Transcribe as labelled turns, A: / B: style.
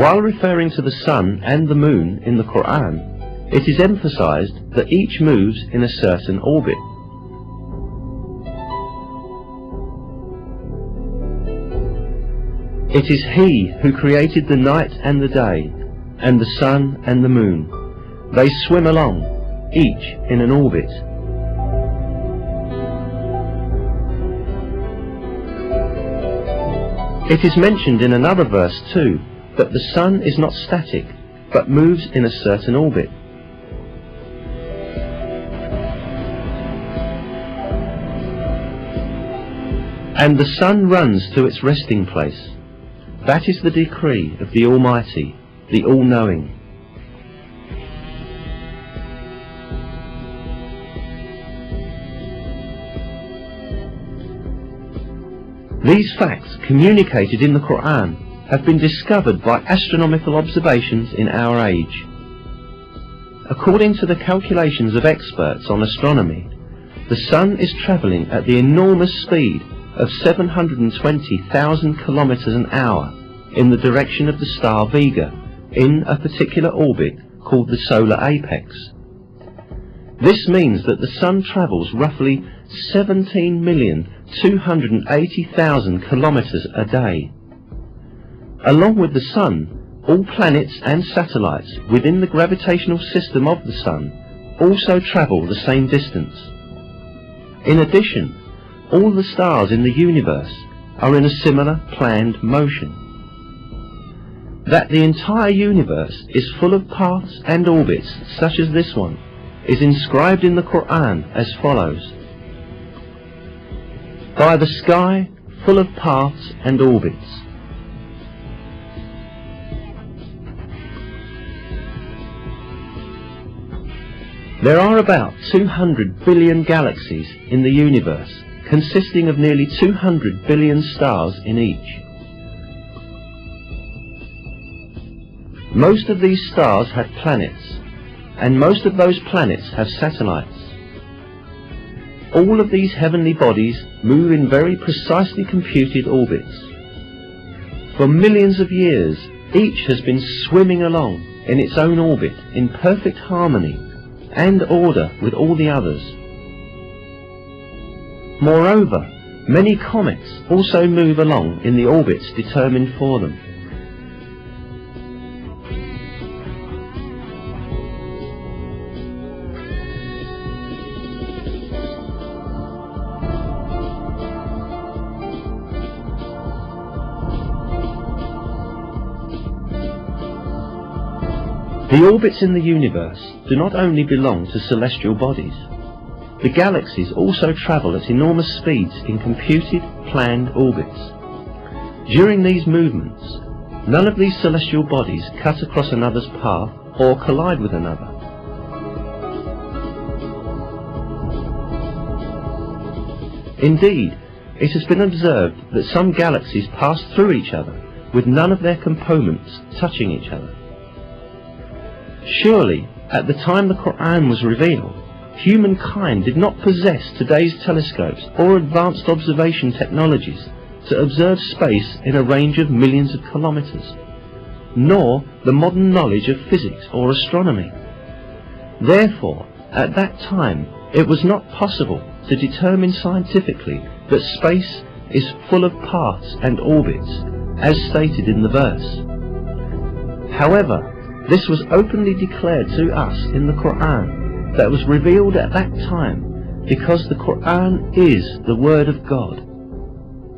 A: While referring to the sun and the moon in the Qur'an, it is emphasized that each moves in a certain orbit. It is He who created the night and the day, and the sun and the moon. They swim along, each in an orbit. It is mentioned in another verse too, that the sun is not static, but moves in a certain orbit. And the sun runs to its resting place. That is the decree of the Almighty, the All-Knowing. These facts communicated in the Qur'an have been discovered by astronomical observations in our age. According to the calculations of experts on astronomy, the sun is travelling at the enormous speed of 720,000 kilometers an hour in the direction of the star Vega, in a particular orbit called the solar apex. This means that the sun travels roughly 17,280,000 kilometers a day. Along with the sun, all planets and satellites within the gravitational system of the sun also travel the same distance. In addition, all the stars in the universe are in a similar planned motion. That the entire universe is full of paths and orbits such as this one is inscribed in the Qur'an as follows: by the sky full of paths and orbits. There are about 200 billion galaxies in the universe, consisting of nearly 200 billion stars in each. Most of these stars have planets, and most of those planets have satellites. All of these heavenly bodies move in very precisely computed orbits. For millions of years, each has been swimming along in its own orbit in perfect harmony and order with all the others. Moreover, many comets also move along in the orbits determined for them. The orbits in the universe do not only belong to celestial bodies. The galaxies also travel at enormous speeds in computed, planned orbits. During these movements, none of these celestial bodies cut across another's path or collide with another. Indeed, it has been observed that some galaxies pass through each other with none of their components touching each other. Surely, at the time the Qur'an was revealed, humankind did not possess today's telescopes or advanced observation technologies to observe space in a range of millions of kilometers, nor the modern knowledge of physics or astronomy. Therefore, at that time, it was not possible to determine scientifically that space is full of paths and orbits, as stated in the verse. However, this was openly declared to us in the Qur'an that was revealed at that time, because the Qur'an is the Word of God.